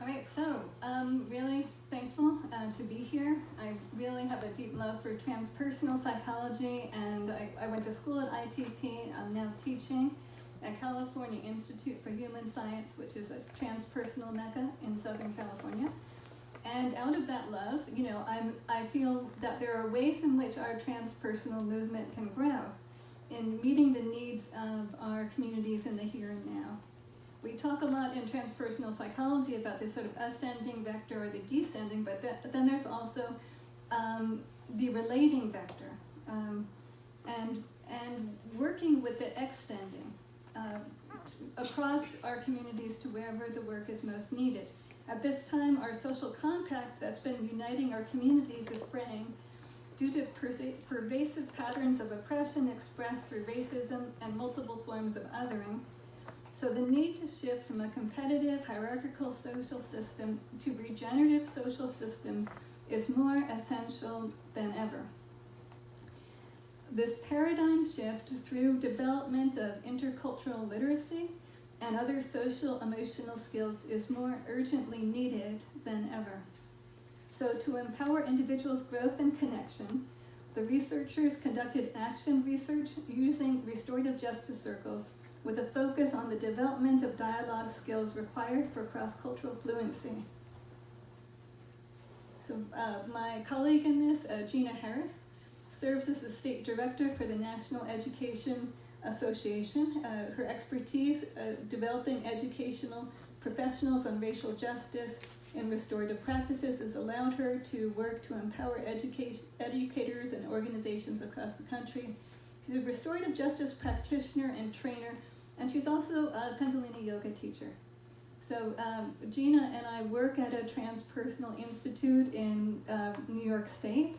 All right, so really thankful to be here. I really have a deep love for transpersonal psychology, and I went to school at ITP. I'm now teaching at California Institute for Human Science, which is a transpersonal mecca in Southern California. And out of that love, I feel that there are ways in which our transpersonal movement can grow in meeting the needs of our communities in the here and now. We talk a lot in transpersonal psychology about this sort of ascending vector or the descending, but then there's also the relating vector, and working with the extending across our communities to wherever the work is most needed. At this time, our social compact that's been uniting our communities is fraying due to pervasive patterns of oppression expressed through racism and multiple forms of othering. So the need to shift from a competitive, hierarchical social system to regenerative social systems is more essential than ever. This paradigm shift through development of intercultural literacy and other social emotional skills is more urgently needed than ever. So to empower individuals' growth and connection, the researchers conducted action research using restorative justice circles with a focus on the development of dialogue skills required for cross-cultural fluency. So my colleague in this, Gina Harris, serves as the state director for the National Education Association. Her expertise developing educational professionals on racial justice and restorative practices has allowed her to work to empower educators and organizations across the country. She's a restorative justice practitioner and trainer, and she's also a Kundalini yoga teacher. So Gina and I work at a Transpersonal Institute in New York State,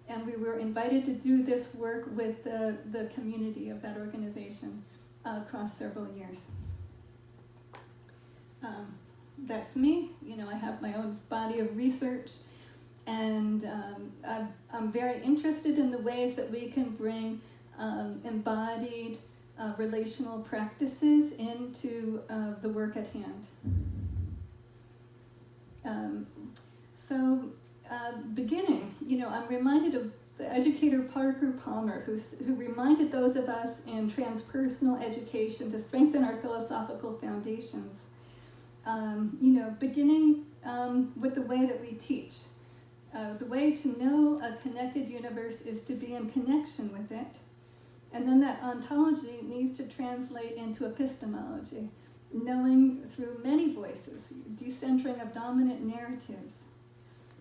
and we were invited to do this work with the community of that organization across several years. That's me. I have my own body of research, and I'm very interested in the ways that we can bring embodied relational practices into the work at hand. Beginning, I'm reminded of the educator Parker Palmer, who reminded those of us in transpersonal education to strengthen our philosophical foundations. Beginning with the way that we teach. The way to know a connected universe is to be in connection with it. And then that ontology needs to translate into epistemology, knowing through many voices, decentering of dominant narratives.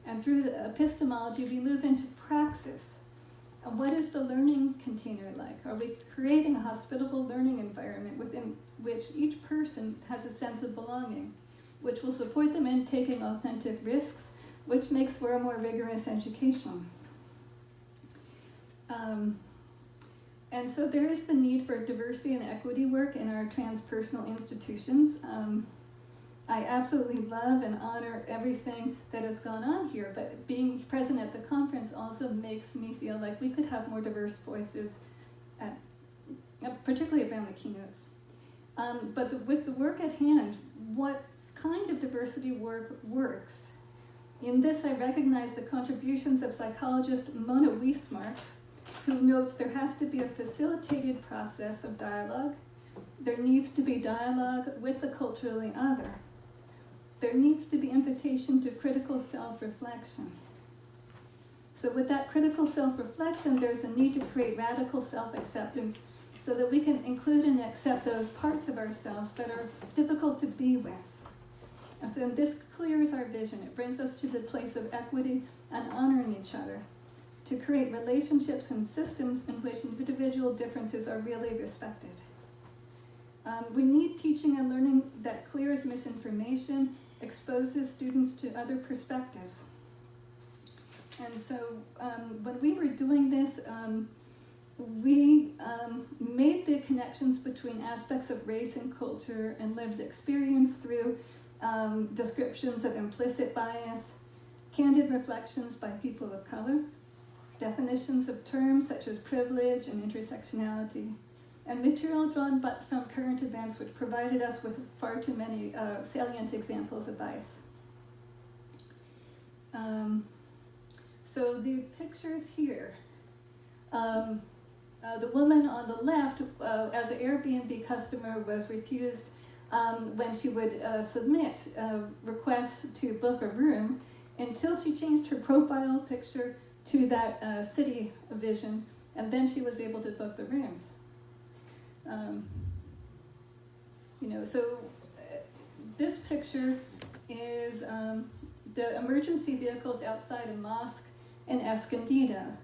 And through the epistemology, we move into praxis. And what is the learning container like? Are we creating a hospitable learning environment within which each person has a sense of belonging, which will support them in taking authentic risks, which makes for a more rigorous education? And so there is the need for diversity and equity work in our transpersonal institutions. I absolutely love and honor everything that has gone on here, but being present at the conference also makes me feel like we could have more diverse voices, particularly around the keynotes. With the work at hand, what kind of diversity work works? In this, I recognize the contributions of psychologist Mona Wiesmark, who notes there has to be a facilitated process of dialogue. There needs to be dialogue with the culturally other. There needs to be invitation to critical self-reflection. So with that critical self-reflection, there's a need to create radical self-acceptance so that we can include and accept those parts of ourselves that are difficult to be with. And so this clears our vision. It brings us to the place of equity and honoring each other, to create relationships and systems in which individual differences are really respected. We need teaching and learning that clears misinformation, exposes students to other perspectives. And so when we were doing this, we made the connections between aspects of race and culture and lived experience through descriptions of implicit bias, candid reflections by people of color, definitions of terms such as privilege and intersectionality, and material drawn from current events which provided us with far too many salient examples of bias. So the pictures here, the woman on the left, as an Airbnb customer, was refused when she would submit a request to book a room until she changed her profile picture to that city vision, and then she was able to book the rooms. So this picture is the emergency vehicles outside a mosque in Escondido.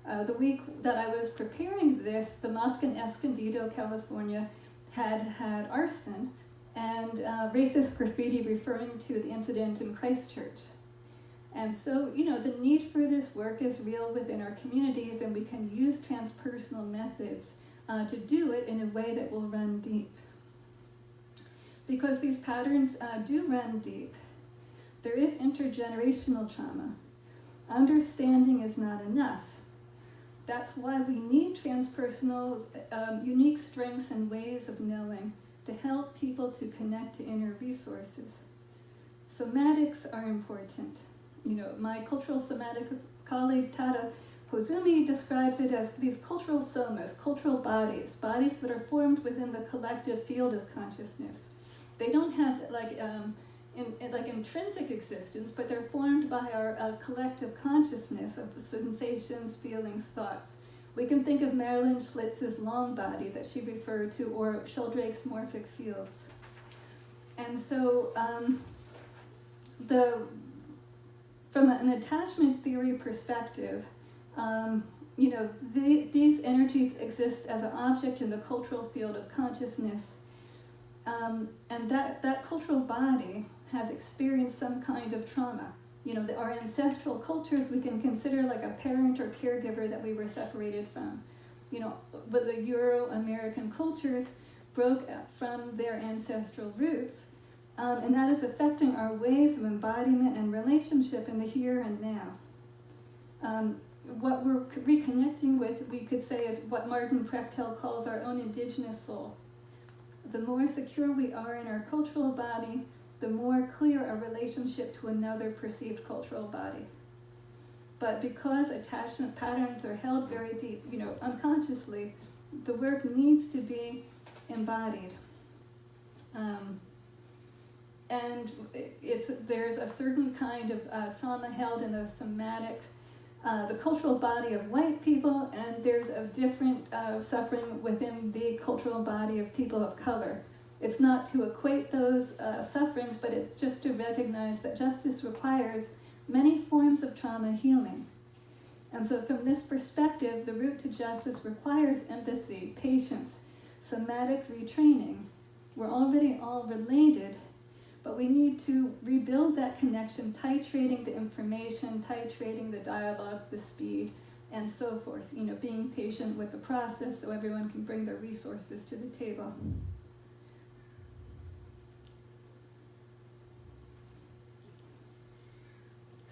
The week that I was preparing this, the mosque in Escondido, California, had arson and racist graffiti referring to the incident in Christchurch. And so, the need for this work is real within our communities, and we can use transpersonal methods to do it in a way that will run deep. Because these patterns do run deep, there is intergenerational trauma. Understanding is not enough. That's why we need transpersonal, unique strengths and ways of knowing to help people to connect to inner resources. Somatics are important. My cultural somatic colleague Tada Hozumi describes it as these cultural somas, cultural bodies that are formed within the collective field of consciousness. They don't have intrinsic existence, but they're formed by our collective consciousness of sensations, feelings, thoughts. We can think of Marilyn Schlitz's long body that she referred to, or Sheldrake's morphic fields. And so from an attachment theory perspective, these energies exist as an object in the cultural field of consciousness. And that cultural body has experienced some kind of trauma. Our ancestral cultures we can consider like a parent or caregiver that we were separated from. But the Euro-American cultures broke from their ancestral roots, and that is affecting our ways of embodiment and relationship in the here and now. What we're reconnecting with, we could say, is what Martin Prechtel calls our own indigenous soul. The more secure we are in our cultural body, the more clear our relationship to another perceived cultural body. But because attachment patterns are held very deep, unconsciously, the work needs to be embodied. And there's a certain kind of trauma held in the somatic, the cultural body of white people, and there's a different suffering within the cultural body of people of color. It's not to equate those sufferings, but it's just to recognize that justice requires many forms of trauma healing. And so from this perspective, the route to justice requires empathy, patience, somatic retraining. We're already all related, but we need to rebuild that connection, titrating the information, titrating the dialogue, the speed, and so forth. Being patient with the process so everyone can bring their resources to the table.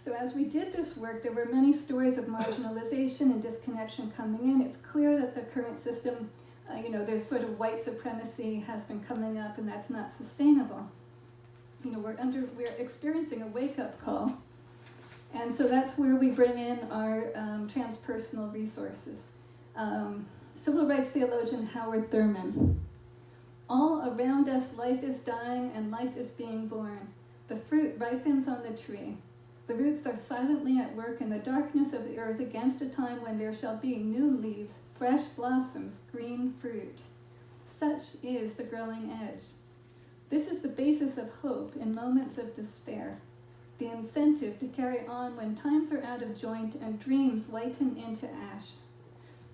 So as we did this work, there were many stories of marginalization and disconnection coming in. It's clear that the current system, there's sort of white supremacy has been coming up, and that's not sustainable. We're experiencing a wake-up call. And so that's where we bring in our transpersonal resources. Civil rights theologian Howard Thurman. All around us, life is dying and life is being born. The fruit ripens on the tree. The roots are silently at work in the darkness of the earth against a time when there shall be new leaves, fresh blossoms, green fruit. Such is the growing edge. This is the basis of hope in moments of despair, the incentive to carry on when times are out of joint and dreams whiten into ash.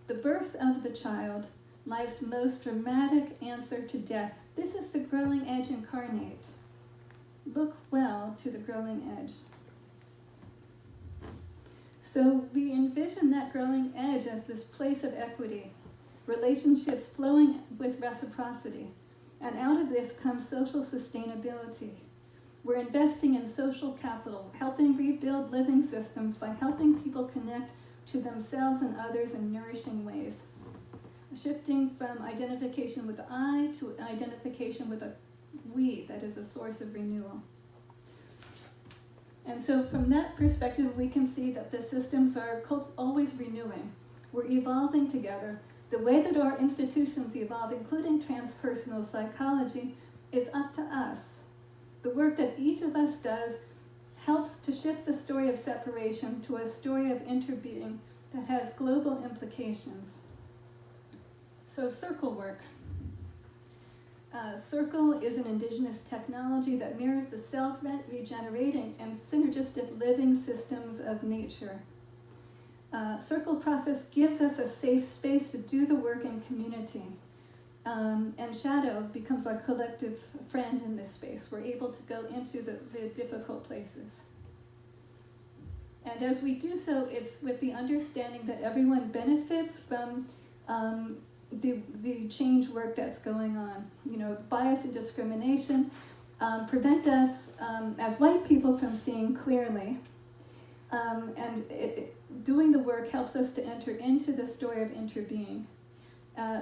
The birth of the child, life's most dramatic answer to death. This is the growing edge incarnate. Look well to the growing edge. So we envision that growing edge as this place of equity, relationships flowing with reciprocity. And out of this comes social sustainability. We're investing in social capital, helping rebuild living systems by helping people connect to themselves and others in nourishing ways. Shifting from identification with the I to identification with a we that is a source of renewal. And so from that perspective, we can see that the systems are always renewing. We're evolving together. The way that our institutions evolve, including transpersonal psychology, is up to us. The work that each of us does helps to shift the story of separation to a story of interbeing that has global implications. So circle work. Circle is an indigenous technology that mirrors the self-regenerating and synergistic living systems of nature. Circle process gives us a safe space to do the work in community. And shadow becomes our collective friend in this space. We're able to go into the difficult places. And as we do so, it's with the understanding that everyone benefits from the change work that's going on. Bias and discrimination prevent us as white people from seeing clearly. Doing the work helps us to enter into the story of interbeing.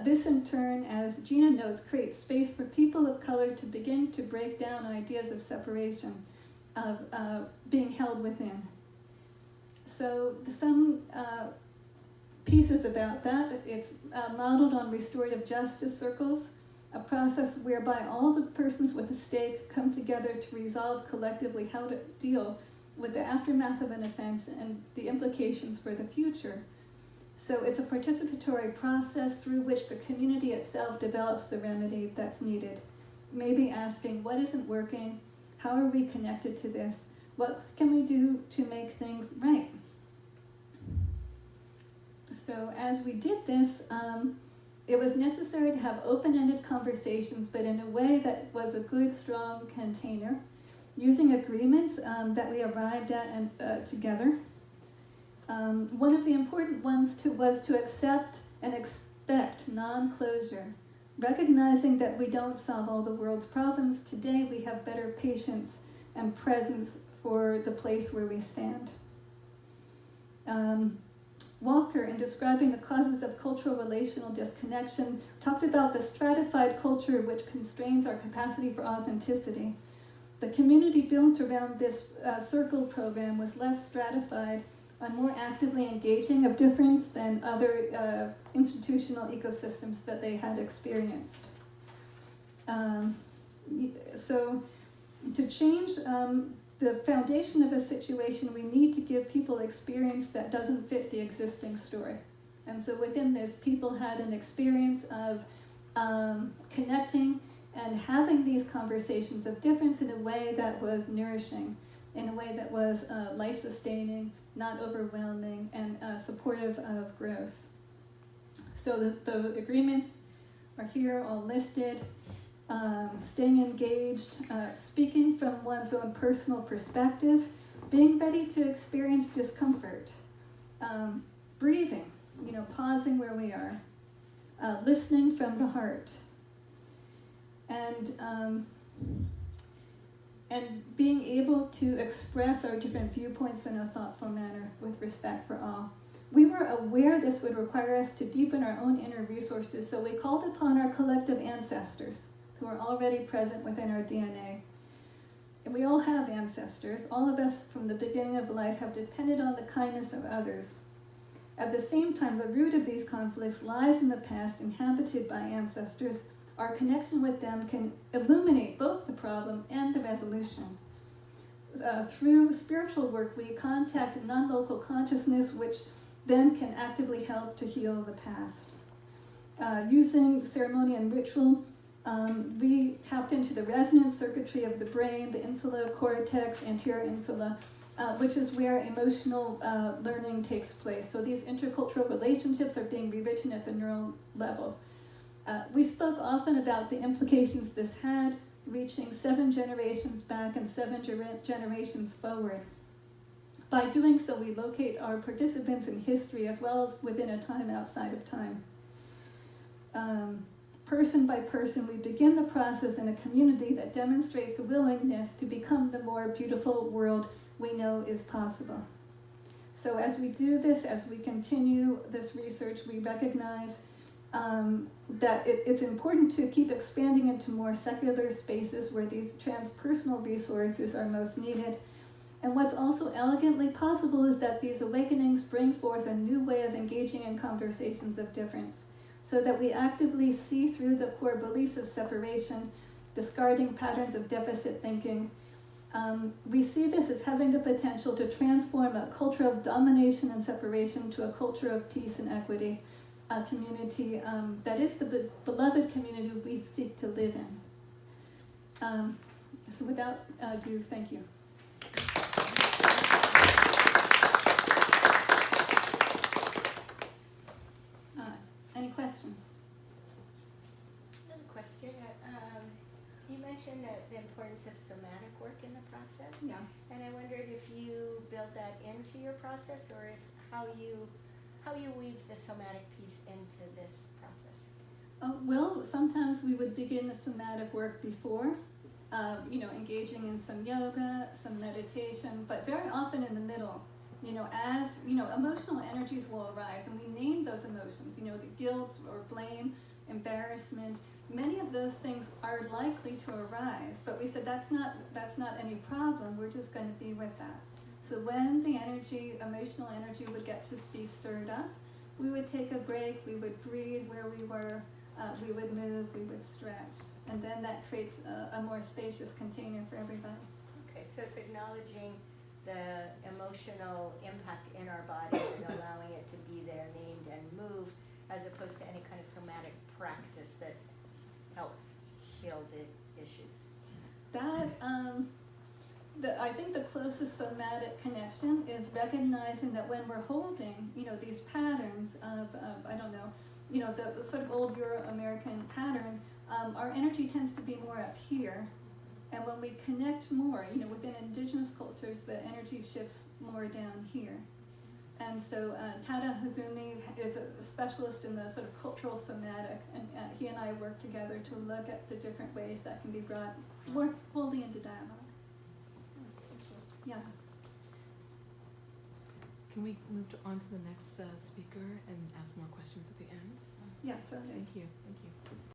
This in turn, as Gina notes, creates space for people of color to begin to break down ideas of separation, of being held within. So some pieces about that. It's modeled on restorative justice circles, a process whereby all the persons with a stake come together to resolve collectively how to deal with the aftermath of an offense and the implications for the future. So it's a participatory process through which the community itself develops the remedy that's needed. Maybe asking, what isn't working? How are we connected to this? What can we do to make things right? So as we did this, it was necessary to have open-ended conversations, but in a way that was a good, strong container, using agreements that we arrived at together. One of the important ones was to accept and expect non-closure, recognizing that we don't solve all the world's problems. Today we have better patience and presence for the place where we stand. Walker, in describing the causes of cultural relational disconnection, talked about the stratified culture which constrains our capacity for authenticity. The community built around this circle program was less stratified and more actively engaging of difference than other institutional ecosystems that they had experienced. So to change the foundation of a situation, we need to give people experience that doesn't fit the existing story. And so within this, people had an experience of connecting and having these conversations of difference in a way that was nourishing, in a way that was life-sustaining, not overwhelming, and supportive of growth. So the agreements are here, all listed. Staying engaged, speaking from one's own personal perspective, being ready to experience discomfort, breathing, pausing where we are, listening from the heart, and being able to express our different viewpoints in a thoughtful manner with respect for all. We were aware this would require us to deepen our own inner resources, so we called upon our collective ancestors who are already present within our DNA. And we all have ancestors. All of us from the beginning of life have depended on the kindness of others. At the same time, the root of these conflicts lies in the past, inhabited by ancestors. Our connection with them can illuminate both the problem and the resolution. Through spiritual work, we contact non-local consciousness, which then can actively help to heal the past. Using ceremony and ritual, we tapped into the resonance circuitry of the brain, the insula cortex, anterior insula, which is where emotional learning takes place. So these intercultural relationships are being rewritten at the neural level. We spoke often about the implications this had, reaching 7 generations back and 7 generations forward. By doing so, we locate our participants in history as well as within a time outside of time. Person by person, we begin the process in a community that demonstrates a willingness to become the more beautiful world we know is possible. So as we do this, as we continue this research, we recognize that it's important to keep expanding into more secular spaces where these transpersonal resources are most needed. And what's also elegantly possible is that these awakenings bring forth a new way of engaging in conversations of difference, so that we actively see through the core beliefs of separation, discarding patterns of deficit thinking. We see this as having the potential to transform a culture of domination and separation to a culture of peace and equity, a community that is the beloved community we seek to live in. So without ado, thank you. Any questions? Another question. You mentioned the importance of somatic work in the process. Yeah. And I wondered if you built that into your process, or if how you weave the somatic piece into this process. Well, sometimes we would begin the somatic work before, engaging in some yoga, some meditation, but very often in the middle. As emotional energies will arise, and we name those emotions. The guilt or blame, embarrassment. Many of those things are likely to arise, but we said that's not any problem. We're just going to be with that. So when the emotional energy would get to be stirred up, we would take a break. We would breathe where we were. We would move. We would stretch, and then that creates a more spacious container for everybody. Okay, so it's acknowledging the emotional impact in our body and allowing it to be there, named and moved, as opposed to any kind of somatic practice that helps heal the issues. I think the closest somatic connection is recognizing that when we're holding, these patterns of the sort of old Euro-American pattern, our energy tends to be more up here. And when we connect more, within indigenous cultures, the energy shifts more down here. And so Tada Hazumi is a specialist in the sort of cultural somatic, and he and I work together to look at the different ways that can be brought more fully into dialogue. Yeah. Can we move on to the next speaker and ask more questions at the end? Yeah, so it is. Thank you.